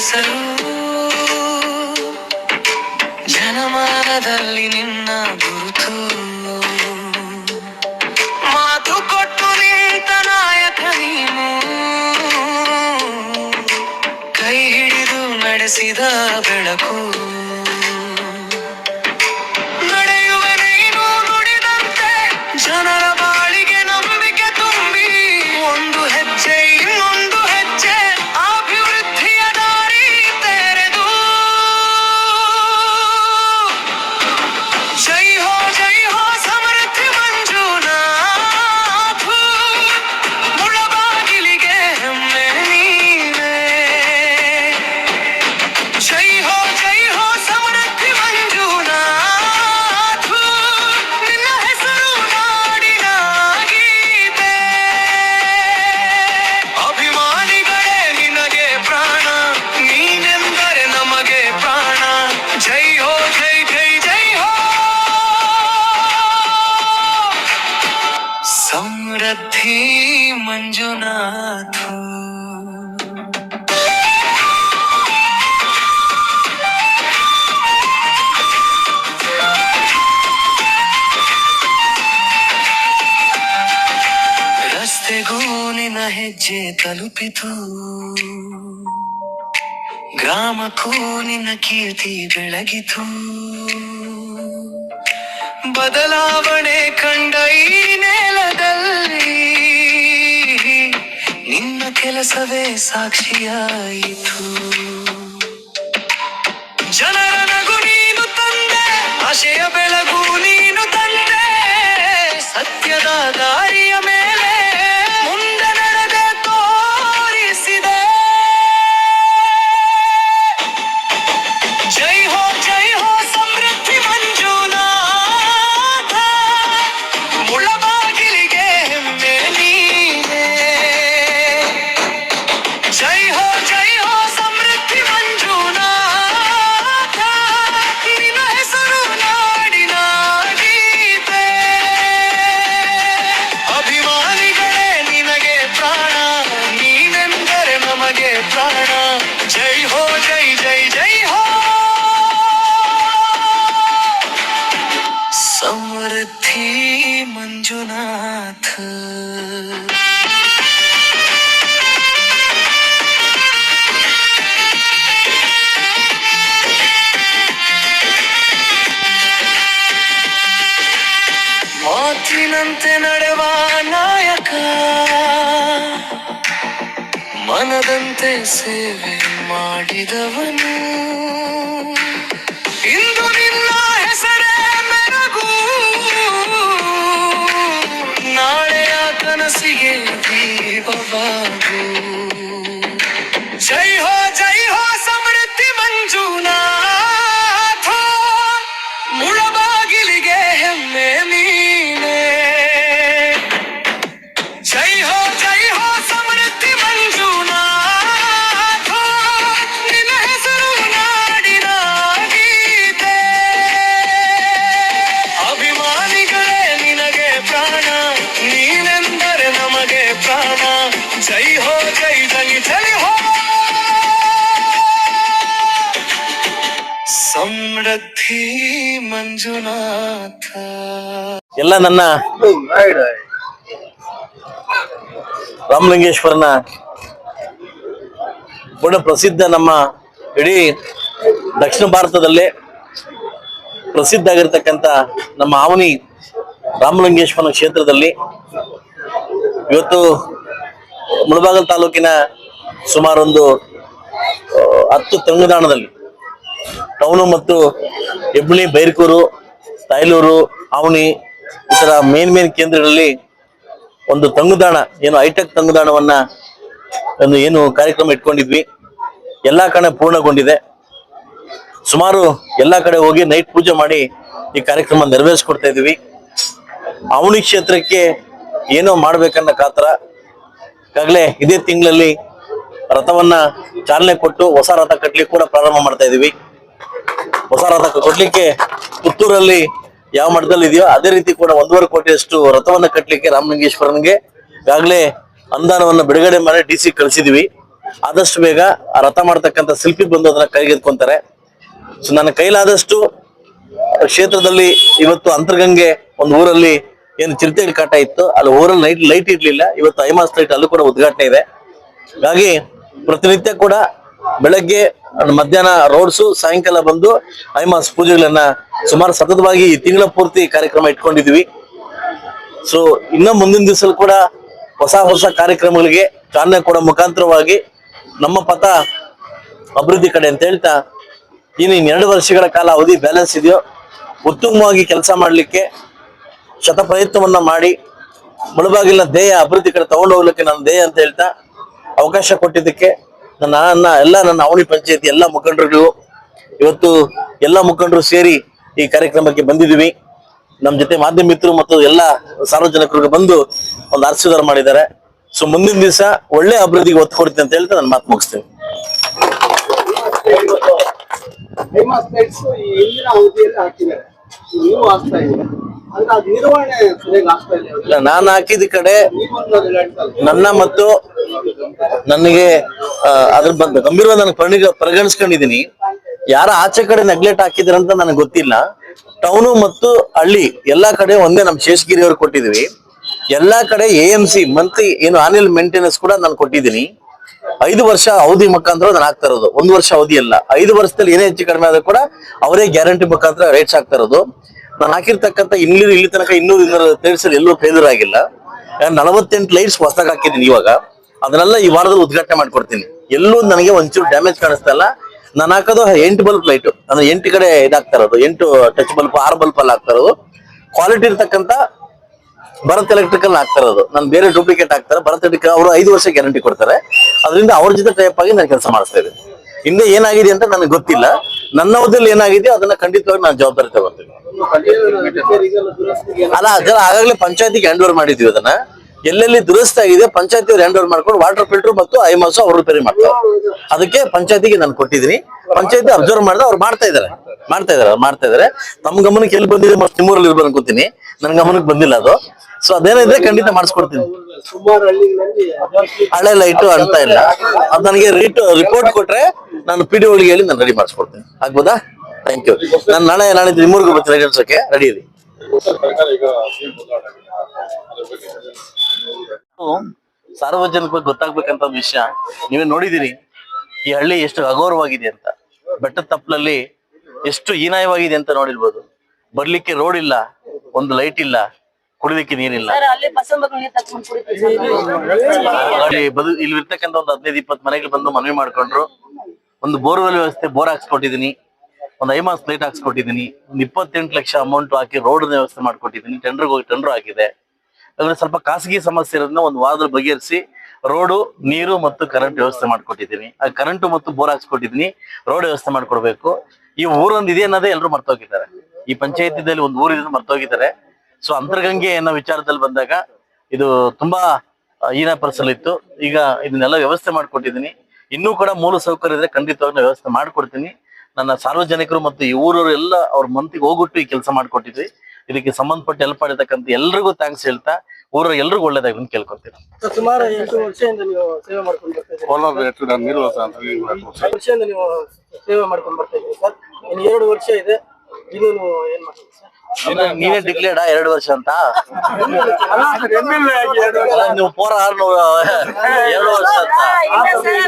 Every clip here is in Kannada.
ಹೆಸರು ಜನಮಾನದಲ್ಲಿ ನಿನ್ನ ಗುರುತು ಮಾತು ಕೊಟ್ಟು ನಿಂತ ನಾಯಕ ನೀನು ಕೈ ಹಿಡಿದು ನಡೆಸಿದ ಬೆಳಕು ನಡೆಯುವೆ ನೀನು ನುಡಿದಂತೆ ಜನರ ಬಾಳಿಗೆ ನಂಬಿಕೆ ತುಂಬಿ ಒಂದು ಹೆಜ್ಜೆ ಇನ್ನೊಂದು ಹೆಜ್ಜೆ ಅಭಿವೃದ್ಧಿಯ ದಾರಿ ತೆರೆದು ಜೈ ಹೋ ಸಮೃದ್ಧಿ ಮಂಜುನಾಥ ಮುಳಬಾಗಿಲಿಗೆ ಹೆಮ್ಮೆ ನೀನೇ ಜೈ ಹೋ ಸಮೃದ್ಧಿ ಮಂಜುನಾಥ ನಿನ್ನ ಹೆಸರು ನಾಡಿನ ಗೀತೆ ಅಭಿಮಾನಿಗಳೇ ನಿನಗೆ ಪ್ರಾಣ ನೀನೆಂದರೆ ನಮಗೆ ಪ್ರಾಣ ಜೈ ಹೋ ಜೈ ಹೋ ಸಮೃದ್ಧಿ ಮಂಜುನಾಥ ರಸ್ತೆಗೂ ನಿನ್ನ ಹೆಜ್ಜೆ ತಲುಪಿತು ಗ್ರಾಮಕ್ಕೂ ನಿನ್ನ ಕೀರ್ತಿ ಬೆಳಗಿತು ಬದಲಾವಣೆ ಕಂಡ ಈ ನೆಲದಲ್ಲಿ ನಿನ್ನ ಕೆಲಸವೇ ಸಾಕ್ಷಿಯಾಯಿತು ಜನರ ನಗು ನೀನು ತಂದೆ ಆಶೆಯ ಬೆಳಗು ನೀನು ತಂದೆ ಸತ್ಯದ ದಾರಿಯ ಮೇಲೆ ಮುಂದೆ ನಡೆದೆ ತೋರಿಸಿದೆ ಜೈ ಹೋ ಸಮೃದ್ಧಿ ಮಂಜುನಾಥ ಮುಳಬಾಗಿಲಿಗೆ ಹೆಮ್ಮೆ ನೀನೇ ಜೈ ಹೋ ಸಮೃದ್ಧಿ ಮಂಜುನಾಥ ನಿನ್ನ ಹೆಸರು ನಾಡಿನ ಗೀತೆ ಅಭಿಮಾನಿಗಳೇ ನಿನಗೆ ಪ್ರಾಣ ನೀನೆಂದರೆ ನಮಗೆ ಪ್ರಾಣ ಜೈ ಹೋ ಜೈ ಹೋ ಸಮೃದ್ಧಿ ಮಂಜುನಾಥ ಮಾತಿನಂತೆ ನಡೆವ ನಾಯಕ ಮನದಂತೆ ಸೇವೆ ಮಾಡಿದವನು ಇಂದು ನಿನ್ನ ಹೆಸರೇ ಮೆರಗು ನಾಳೆಯ ಕನಸಿಗೆ ದೀಪವಾಗು ಜೈ ಹೋ ಸಮೃದ್ಧಿ ಮಂಜುನಾಥ ಮುಳಬಾಗಿಲಿಗೆ ಹೆಮ್ಮೆ ನೀನೇ ಜೈ ಹೋ ಸಮೃದ್ಧಿ ಮಂಜುನಾಥ ನಿನ್ನ ಹೆಸರು ನಾಡಿನ ಗೀತೆ ಅಭಿಮಾನಿಗಳೇ ನಿನಗೆ ಪ್ರಾಣ ನೀನೆಂದರೆ ನಮಗೆ ಪ್ರಾಣ ಜೈ ಹೋ ಜೈ ಹೋ ಸಮೃದ್ಧಿ ಮಂಜುನಾಥ ಎಲ್ಲ ನನ್ನ ರಾಮಲಿಂಗೇಶ್ವರನ ಬಹಳ ಪ್ರಸಿದ್ಧ ನಮ್ಮ ಇಡೀ ದಕ್ಷಿಣ ಭಾರತದಲ್ಲೇ ಪ್ರಸಿದ್ಧ ಆಗಿರ್ತಕ್ಕಂಥ ನಮ್ಮ ಆವನಿ ರಾಮಲಿಂಗೇಶ್ವರನ ಕ್ಷೇತ್ರದಲ್ಲಿ ಇವತ್ತು ಮುಳಬಾಗಿಲು ತಾಲೂಕಿನ ಸುಮಾರು ಒಂದು 10 ತಂಗುದಾಣದಲ್ಲಿ ಟೌನು ಮತ್ತು ಹೆಬ್ಳಿ ಬೈರ್ಕೂರು ತಾಯ್ಲೂರು ಆವನಿ ಈ ತರ ಮೇನ್ ಕೇಂದ್ರಗಳಲ್ಲಿ ಒಂದು ತಂಗುದಾಣ ಏನು ಹೈಟೆಕ್ ತಂಗುದಾಣವನ್ನ ಒಂದು ಏನು ಕಾರ್ಯಕ್ರಮ ಇಟ್ಕೊಂಡಿದ್ವಿ ಎಲ್ಲಾ ಕಡೆ ಪೂರ್ಣಗೊಂಡಿದೆ ಸುಮಾರು ಎಲ್ಲಾ ಕಡೆ ಹೋಗಿ ನೈಟ್ ಪೂಜೆ ಮಾಡಿ ಈ ಕಾರ್ಯಕ್ರಮ ನೆರವೇರಿಸ್ಕೊಡ್ತಾ ಇದೀವಿ ಆವನಿ ಕ್ಷೇತ್ರಕ್ಕೆ ಏನೋ ಮಾಡ್ಬೇಕನ್ನ ಕಾತರ ಈಗಾಗಲೇ ಇದೇ ತಿಂಗಳಲ್ಲಿ ರಥವನ್ನ ಚಾಲನೆ ಕೊಟ್ಟು ಹೊಸ ರಥ ಕಟ್ಟಲಿಕ್ಕೆ ಕೂಡ ಪ್ರಾರಂಭ ಮಾಡ್ತಾ ಇದೀವಿ ಹೊಸ ರಥ ಕೊಡ್ಲಿಕ್ಕೆ ಪುತ್ತೂರಲ್ಲಿ ಯಾವ ಮಟ್ಟದಲ್ಲಿ ಇದೆಯೋ ಅದೇ ರೀತಿ ಕೂಡ 1.5 ಕೋಟಿಯಷ್ಟು ರಥವನ್ನ ಕಟ್ಟಲಿಕ್ಕೆ ರಾಮಲಿಂಗೇಶ್ವರನಿಗೆ ಈಗಾಗಲೇ ಅನುದಾನವನ್ನ ಬಿಡುಗಡೆ ಮಾಡಿ ಡಿಸಿ ಕಳಿಸಿದ್ವಿ ಆದಷ್ಟು ಬೇಗ ಆ ರಥ ಮಾಡ್ತಕ್ಕಂಥ ಶಿಲ್ಪಿ ಬಂದು ಅದನ್ನ ಕೈಗೆತ್ಕೊಂತಾರೆ. ಸೊ ನನ್ನ ಕೈಲಾದಷ್ಟು ಕ್ಷೇತ್ರದಲ್ಲಿ ಇವತ್ತು ಅಂತರ್ಗಂಗೆ ಒಂದು ಊರಲ್ಲಿ ಏನು ಚಿರತೆಗಳ ಕಾಟ ಇತ್ತು, ಅಲ್ಲಿ ಊರಲ್ಲಿ ಲೈಟ್ ಇರ್ಲಿಲ್ಲ. ಇವತ್ತು ಐಮಾಸ್ ಲೈಟ್ ಅಲ್ಲೂ ಕೂಡ ಉದ್ಘಾಟನೆ ಇದೆ. ಹಾಗಾಗಿ ಪ್ರತಿನಿತ್ಯ ಕೂಡ ಬೆಳಗ್ಗೆ ಮಧ್ಯಾಹ್ನ ರೋಡ್ಸು, ಸಾಯಂಕಾಲ ಬಂದು ಐಮಾಸ್ ಪೂಜೆಗಳನ್ನ ಸುಮಾರು ಸತತವಾಗಿ ಈ ತಿಂಗಳ ಪೂರ್ತಿ ಕಾರ್ಯಕ್ರಮ ಇಟ್ಕೊಂಡಿದ್ವಿ. ಸೊ ಇನ್ನ ಮುಂದಿನ ದಿವಸ ಕೂಡ ಹೊಸ ಕಾರ್ಯಕ್ರಮಗಳಿಗೆ ಚಾಲನೆ ಕೊಡೋ ಮುಖಾಂತರವಾಗಿ ನಮ್ಮ ಪಥ ಅಭಿವೃದ್ಧಿ ಕಡೆ ಅಂತ ಹೇಳ್ತಾ, ಇನ್ನು 2 ವರ್ಷಗಳ ಕಾಲ ಅವಧಿ ಬ್ಯಾಲೆನ್ಸ್ ಇದೆಯೋ ಉತ್ತಮವಾಗಿ ಕೆಲಸ ಮಾಡಲಿಕ್ಕೆ ಶತ ಪ್ರಯತ್ನವನ್ನ ಮಾಡಿ ಮುಳಬಾಗಿಲಿನ ಧ್ಯೇಯ ಅಭಿವೃದ್ಧಿ ಕಡೆ ತಗೊಂಡು ಹೋಗ್ಲಿಕ್ಕೆ ನನ್ನ ಧ್ಯೇಯ ಅಂತ ಹೇಳ್ತಾ ಅವಕಾಶ ಕೊಟ್ಟಿದ್ದಕ್ಕೆ ನನ್ನ ಅವನಿ ಪಂಚಾಯತಿ ಎಲ್ಲ ಮುಖಂಡರುಗಳು, ಇವತ್ತು ಎಲ್ಲ ಮುಖಂಡರು ಸೇರಿ ಈ ಕಾರ್ಯಕ್ರಮಕ್ಕೆ ಬಂದಿದ್ದೀವಿ. ನಮ್ಮ ಜೊತೆ ಮಾಧ್ಯಮ ಮಿತ್ರರು ಮತ್ತು ಎಲ್ಲ ಸಾರ್ವಜನಿಕರಿಗೆ ಬಂದು ಒಂದು ಆಶೀರ್ವಾದ ಮಾಡಿದ್ದಾರೆ. ಸೊ ಮುಂದಿನ ದಿವಸ ಒಳ್ಳೆ ಅಭಿವೃದ್ಧಿಗೆ ಒತ್ತು ಕೊಡ್ತೀನಿ ಅಂತ ಹೇಳ್ತಾ ನನ್ನ ಮಾತು ಮುಗಿಸ್ತೇನೆ. ಇಲ್ಲ, ನಾನು ಹಾಕಿದ ಕಡೆ ನನ್ನ ಮತ್ತು ನನಗೆ ಅದ್ರ ಬಂದು ಗಂಭೀರವಾಗಿ ನಾನು ಪರಿಗಣಿಸ್ಕೊಂಡಿದೀನಿ. ಯಾರ ಆಚೆ ಕಡೆ ನೆಗ್ಲೆಕ್ಟ್ ಹಾಕಿದ್ರ ಅಂತ ನನಗೆ ಗೊತ್ತಿಲ್ಲ. ಟೌನು ಮತ್ತು ಹಳ್ಳಿ ಎಲ್ಲಾ ಕಡೆ ಒಂದೇ ನಮ್ಮ ಶೇಷಗಿರಿ ಅವ್ರು ಕೊಟ್ಟಿದ್ವಿ. ಎಲ್ಲಾ ಕಡೆ AMC ಮಂತ್ಲಿ ಏನು ಆನ್ಯುವಲ್ ಮೇಂಟೆನೆನ್ಸ್ ಕೂಡ ನಾನು ಕೊಟ್ಟಿದ್ದೀನಿ. 5 ವರ್ಷ ಅವಧಿ ಮುಖಾಂತರ ನಾನು ಹಾಕ್ತಾ ಇರೋದು, 1 ವರ್ಷ ಅವಧಿ ಅಲ್ಲ. 5 ವರ್ಷದಲ್ಲಿ ಏನೇ ಹೆಚ್ಚು ಕಡಿಮೆ ಆದ್ರೂ ಕೂಡ ಅವರೇ ಗ್ಯಾರಂಟಿ ಮುಖಾಂತರ ರೇಟ್ಸ್ ಹಾಕ್ತಾ ಇರೋದು. ನಾನು ಹಾಕಿರ್ತಕ್ಕಂಥ ಇಲ್ಲಿ ತನಕ 200 ಲೈಟ್ಸ್ ಎಲ್ಲೂ ಫೇಲ್ಯೂರ್ ಆಗಿಲ್ಲ. 48 ಲೈಟ್ಸ್ ಹೊಸದಾಗಿ ಹಾಕಿದ್ದೀನಿ ಇವಾಗ. ಅದನ್ನೆಲ್ಲ ಈ ವಾರದಲ್ಲಿ ಉದ್ಘಾಟನೆ ಮಾಡ್ಕೊಡ್ತೀನಿ. ಎಲ್ಲೂ ನನಗೆ ಒಂಚೂರು ಡ್ಯಾಮೇಜ್ ಕಾಣಿಸ್ತಾ ಇಲ್ಲ. ನಾನು ಹಾಕೋದು 8 ಬಲ್ಬ್ ಲೈಟ್, ಅಂದ್ರೆ 8 ಕಡೆ ಇದಾಗ್ತಾ ಇರೋದು, 8 ಟಚ್ ಬಲ್ಬ್ 6 ಬಲ್ಬ್ ಅಲ್ಲಿ ಆಗ್ತಾ ಇರೋದು. ಕ್ವಾಲಿಟಿ ಇರ್ತಕ್ಕಂಥ ಭರತ್ ಎಲೆಕ್ಟ್ರಿಕಲ್ ಆಗ್ತಾ ಇರೋದು. ನಾನು ಬೇರೆ ಡೂಪ್ಲಿಕೇಟ್ ಹಾಕ್ತಾರೆ. ಭರತ್ ಎಲೆಕ್ಟ್ರಿಕಲ್ ಅವರು 5 ವರ್ಷ ಗ್ಯಾರಂಟಿ ಕೊಡ್ತಾರೆ. ಅದರಿಂದ ಅವ್ರ ಜೊತೆ ಟೈಪ್ ಆಗಿ ನಾನು ಕೆಲಸ ಮಾಡಿಸ್ತಾ ಇದ್ದೀನಿ. ಹಿಂದೆ ಏನಾಗಿದೆ ಅಂತ ನನಗೆ ಗೊತ್ತಿಲ್ಲ. ನನ್ನ ಅವಧಿಯಲ್ಲಿ ಏನಾಗಿದೆಯೋ ಅದನ್ನ ಖಂಡಿತವಾಗಿ ನಾನು ಜವಾಬ್ದಾರಿ ತಗೊಳ್ತೀನಿ. ಅಲ್ಲ, ಅದೆಲ್ಲ ಆಗಾಗಲೇ ಪಂಚಾಯತಿಗೆ ಹ್ಯಾಂಡ್ ಓವರ್ ಮಾಡಿದ್ವಿ. ಅದನ್ನ ಎಲ್ಲೆಲ್ಲಿ ದುರಸ್ತಿ ಆಗಿದೆ ಪಂಚಾಯತಿ ಅವ್ರು ಹ್ಯಾಂಡ್ ಓವರ್ ಮಾಡ್ಕೊಂಡು ವಾಟರ್ ಫಿಲ್ಟರ್ ಮತ್ತು ಐಮಾಸು ಅವರು ರಿಪೇರಿ ಮಾಡ್ತಾರೆ. ಅದಕ್ಕೆ ಪಂಚಾಯತಿಗೆ ನಾನು ಕೊಟ್ಟಿದ್ದೀನಿ. ಪಂಚಾಯತಿ ಅಬ್ಸರ್ವ್ ಮಾಡಿದ್ರೆ ಅವ್ರು ಮಾಡ್ತಾ ಇದಾರೆ. ತಮ್ಮ ಗಮನಕ್ಕೆ ಎಲ್ಲಿ ಬಂದಿದೆ ಮತ್ತೆ ನಿಮ್ಮೂರಲ್ಲಿ ಇರ್ಬೋದು ಅನ್ಕೋತೀನಿ. ನನ್ನ ಗಮನಕ್ಕೆ ಬಂದಿಲ್ಲ ಅದು. ಸೊ ಅದೇನಿದ್ರೆ ಖಂಡಿತ ಮಾಡಿಸ್ಕೊಡ್ತೀನಿ. ಹಳೆ ಲೈಟು ಅಂತ ಇಲ್ಲ, ಅದು ನನಗೆ ರಿಪೋರ್ಟ್ ಕೊಟ್ರೆ ನಾನು PDOಗಳಿಗೆ ಹೇಳಿ ನಾನು ರೆಡಿ ಮಾಡಿಸ್ಕೊಡ್ತೀನಿ. ಆಗ್ಬೋದಾ? Thank you. ನಾನು ನಾಳೆ ನಿಮ್ಮೂರ್ಗೂ ಬರ್ತೀನಿ ಕೆಲಸಕ್ಕೆ. ರೆಡಿ ಇದೆ. ಸಾರ್ವಜನಿಕವಾಗಿ ಗೊತ್ತಾಗ್ಬೇಕಂತ ಒಂದು ವಿಷಯ, ನೀವೇ ನೋಡಿದಿರಿ ಈ ಹಳ್ಳಿ ಎಷ್ಟು ಅಗೌರವಾಗಿದೆ ಅಂತ. ಬೆಟ್ಟದ ತಪ್ಪಲಲ್ಲಿ ಎಷ್ಟು ಹೀನಾಯವಾಗಿದೆ ಅಂತ ನೋಡಿರ್ಬೋದು. ಬರ್ಲಿಕ್ಕೆ ರೋಡ್ ಇಲ್ಲ, ಒಂದು ಲೈಟ್ ಇಲ್ಲ, ಕುಡಿಲಿಕ್ಕೆ ನೀರಿಲ್ಲ. ಇಲ್ಲಿ ಇರ್ತಕ್ಕಂಥ ಒಂದು 15-20 ಮನೆಗಳು ಬಂದು ಮನವಿ ಮಾಡ್ಕೊಂಡ್ರು. ಒಂದು ಬೋರ್ವೆಲ್ ವ್ಯವಸ್ಥೆ, ಬೋರ್ ಹಾಕ್ಸ್ಕೊಟ್ಟಿದ್ದೀನಿ. ಒಂದು ಐಮಾಸ್ ಲೈಟ್ ಹಾಕ್ಸ್ಕೊಟ್ಟಿದ್ದೀನಿ. ಒಂದು 28 ಲಕ್ಷ ಅಮೌಂಟ್ ಹಾಕಿ ರೋಡ್ ವ್ಯವಸ್ಥೆ ಮಾಡ್ಕೊಟ್ಟಿದ್ದೀನಿ. ಟೆಂಡರ್ ಆಗಿದೆ. ಅದ್ರ ಸ್ವಲ್ಪ ಖಾಸಗಿ ಸಮಸ್ಯೆ ಇರೋದನ್ನ ಒಂದು ವಾರದಲ್ಲಿ ಬಗೆಹರಿಸಿ ರೋಡು, ನೀರು ಮತ್ತು ಕರೆಂಟ್ ವ್ಯವಸ್ಥೆ ಮಾಡ್ಕೊಟ್ಟಿದ್ದೀನಿ. ಆ ಕರೆಂಟ್ ಮತ್ತು ಬೋರ್ ಹಾಕ್ಸ್ಕೊಟ್ಟಿದ್ದೀನಿ. ರೋಡ್ ವ್ಯವಸ್ಥೆ ಮಾಡ್ಕೊಡ್ಬೇಕು. ಈ ಊರೊಂದು ಇದೆ ಅನ್ನೋದೇ ಎಲ್ಲರೂ ಮರ್ತೋಗಿದ್ದಾರೆ. ಈ ಪಂಚಾಯತಿದಲ್ಲಿ ಒಂದು ಊರಿದೆ ಮರ್ತೋಗಿದ್ದಾರೆ. ಸೊ ಅಂತರ್ಗಂಗೆ ಅನ್ನೋ ವಿಚಾರದಲ್ಲಿ ಬಂದಾಗ ಇದು ತುಂಬಾ ಹೀನ ಪರಿಸಲಿತ್ತು. ಈಗ ಇದನ್ನೆಲ್ಲ ವ್ಯವಸ್ಥೆ ಮಾಡ್ಕೊಟ್ಟಿದ್ದೀನಿ. ಇನ್ನೂ ಕೂಡ ಮೂಲ ಸೌಕರ್ಯ ಇದ್ರೆ ಖಂಡಿತವಾಗಿ ವ್ಯವಸ್ಥೆ ಮಾಡ್ಕೊಡ್ತೀನಿ. ನನ್ನ ಸಾರ್ವಜನಿಕರು ಮತ್ತು ಈ ಊರವರು ಎಲ್ಲ ಅವ್ರ ಮಂತಿಗೆ ಹೋಗ್ಬಿಟ್ಟು ಈ ಕೆಲಸ ಮಾಡ್ಕೊಟ್ಟಿದ್ವಿ. ಇದಕ್ಕೆ ಸಂಬಂಧಪಟ್ಟ ಹೆಲ್ಪ್ ಮಾಡಿರ್ತಕ್ಕಂಥ ಎಲ್ರಿಗೂ ಥ್ಯಾಂಕ್ಸ್ ಹೇಳ್ತಾ ಊರ ಎಲ್ರಿಗೂ ಒಳ್ಳೇದಾಗಿ ಅಂತ ಕೇಳ್ಕೊತೀನಿ. ಸುಮಾರು 8 ವರ್ಷದಿಂದ ನೀವು ಸೇವೆ ಮಾಡ್ಕೊಂಡು ಬರ್ತಾ ಇದ್ದೀರಿ. ವರ್ಷದಿಂದ ನೀವು ಸೇವೆ ಮಾಡ್ಕೊಂಡು ಬರ್ತಾ ಇದ್ದೀರಿ ಸರ್. ಇನ್ನು 2 ವರ್ಷ ಇದೆ. ಇನ್ನು ನೀವು ಏನ್ ಮಾಡ್ತೀರಿ ಸರ್? ನೀವೇ ಡಿಕ್ಲೇರ್ಡ್ 2 ವರ್ಷ ಅಂತ? ನೀವು ಪೂರ 2 ವರ್ಷ ಅಂತ.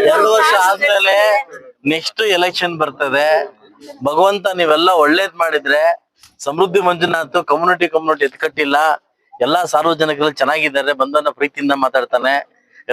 2 ವರ್ಷ ಆದ್ಮೇಲೆ ನೆಕ್ಸ್ಟ್ ಎಲೆಕ್ಷನ್ ಬರ್ತದೆ. ಭಗವಂತ ನೀವೆಲ್ಲ ಒಳ್ಳೇದ್ ಮಾಡಿದ್ರೆ ಸಮೃದ್ಧಿ ಮಂಜುನಾಥ್ ಕಮ್ಯುನಿಟಿ ಎತ್ಕಟ್ಟಿಲ್ಲ. ಎಲ್ಲಾ ಸಾರ್ವಜನಿಕರು ಚೆನ್ನಾಗಿದ್ದಾರೆ. ಬಂದವನ್ನ ಪ್ರೀತಿಯಿಂದ ಮಾತಾಡ್ತಾನೆ.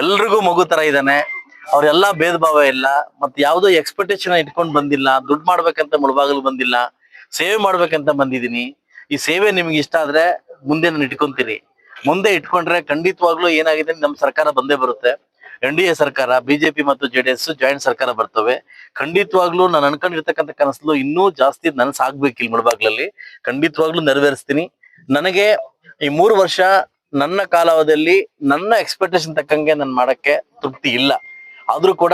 ಎಲ್ರಿಗೂ ಮಗು ತರ ಇದ್ದಾನೆ. ಅವ್ರೆಲ್ಲಾ ಭೇದ ಭಾವ ಇಲ್ಲ. ಮತ್ತೆ ಯಾವ್ದೋ ಎಕ್ಸ್ಪೆಕ್ಟೇಷನ್ ಇಟ್ಕೊಂಡ್ ಬಂದಿಲ್ಲ. ದುಡ್ಡು ಮಾಡ್ಬೇಕಂತ ಮುಳಬಾಗಲು ಬಂದಿಲ್ಲ. ಸೇವೆ ಮಾಡ್ಬೇಕಂತ ಬಂದಿದ್ದೀನಿ. ಈ ಸೇವೆ ನಿಮ್ಗೆ ಇಷ್ಟ ಆದ್ರೆ ಮುಂದೆ ನಾನು ಇಟ್ಕೊಂತೀನಿ. ಮುಂದೆ ಇಟ್ಕೊಂಡ್ರೆ ಖಂಡಿತವಾಗ್ಲೂ ಏನಾಗಿದೆ, ನಮ್ಮ ಸರ್ಕಾರ ಬಂದೇ ಬರುತ್ತೆ. NDA ಸರ್ಕಾರ, BJP ಮತ್ತು JDS ಜಾಯಿಂಟ್ ಸರ್ಕಾರ ಬರ್ತವೆ. ಖಂಡಿತವಾಗ್ಲೂ ನಾನು ಅನ್ಕೊಂಡಿರ್ತಕ್ಕಂಥ ಕನಸಲು ಇನ್ನೂ ಜಾಸ್ತಿ ನನ್ಸಾಗ್ಬೇಕು. ಇಲ್ಲಿ ಮುಳಬಾಗ್ಲಲ್ಲಿ ಖಂಡಿತವಾಗ್ಲೂ ನೆರವೇರಿಸ್ತೀನಿ. ನನಗೆ ಈ 3 ವರ್ಷ ನನ್ನ ಕಾಲಾವಧಿಯಲ್ಲಿ ನನ್ನ ಎಕ್ಸ್ಪೆಕ್ಟೇಷನ್ ತಕ್ಕಂಗೆ ನಾನು ಮಾಡಕ್ಕೆ ತೃಪ್ತಿ ಇಲ್ಲ. ಆದ್ರೂ ಕೂಡ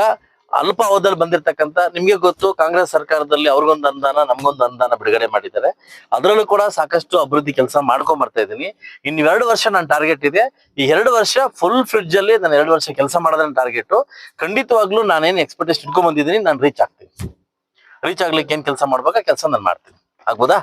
ಅಲ್ಪ ಅವಧಿಯಲ್ಲಿ ಬಂದಿರತಕ್ಕಂತ, ನಿಮ್ಗೆ ಗೊತ್ತು, ಕಾಂಗ್ರೆಸ್ ಸರ್ಕಾರದಲ್ಲಿ ಅವ್ರಿಗೊಂದು ಅನುದಾನ, ನಮ್ಗೊಂದು ಅನುದಾನ ಬಿಡುಗಡೆ ಮಾಡಿದ್ದಾರೆ. ಅದರಲ್ಲೂ ಕೂಡ ಸಾಕಷ್ಟು ಅಭಿವೃದ್ಧಿ ಕೆಲಸ ಮಾಡ್ಕೊಂಡ್ ಬರ್ತಾ ಇದ್ದೀನಿ. ಇನ್ನು 2 ವರ್ಷ ನನ್ನ ಟಾರ್ಗೆಟ್ ಇದೆ. ಈ 2 ವರ್ಷ ಫುಲ್ ಫ್ರಿಡ್ಜ್ ಅಲ್ಲಿ ನಾನು 2 ವರ್ಷ ಕೆಲಸ ಮಾಡೋದ್ರ ಟಾರ್ಗೆಟ್. ಖಂಡಿತವಾಗ್ಲೂ ನಾನೇನು ಎಕ್ಸ್ಪೆಕ್ಟೇಷನ್ ಇಟ್ಕೊಂಡ್ ಬಂದಿದ್ದೀನಿ, ನಾನು ರೀಚ್ ಆಗ್ತೀನಿ. ರೀಚ್ ಆಗ್ಲಿಕ್ಕೆ ಏನ್ ಕೆಲಸ ಮಾಡ್ಬೇಕಾ ಕೆಲಸ ನಾನು ಮಾಡ್ತೀನಿ. ಆಗ್ಬೋದಾ?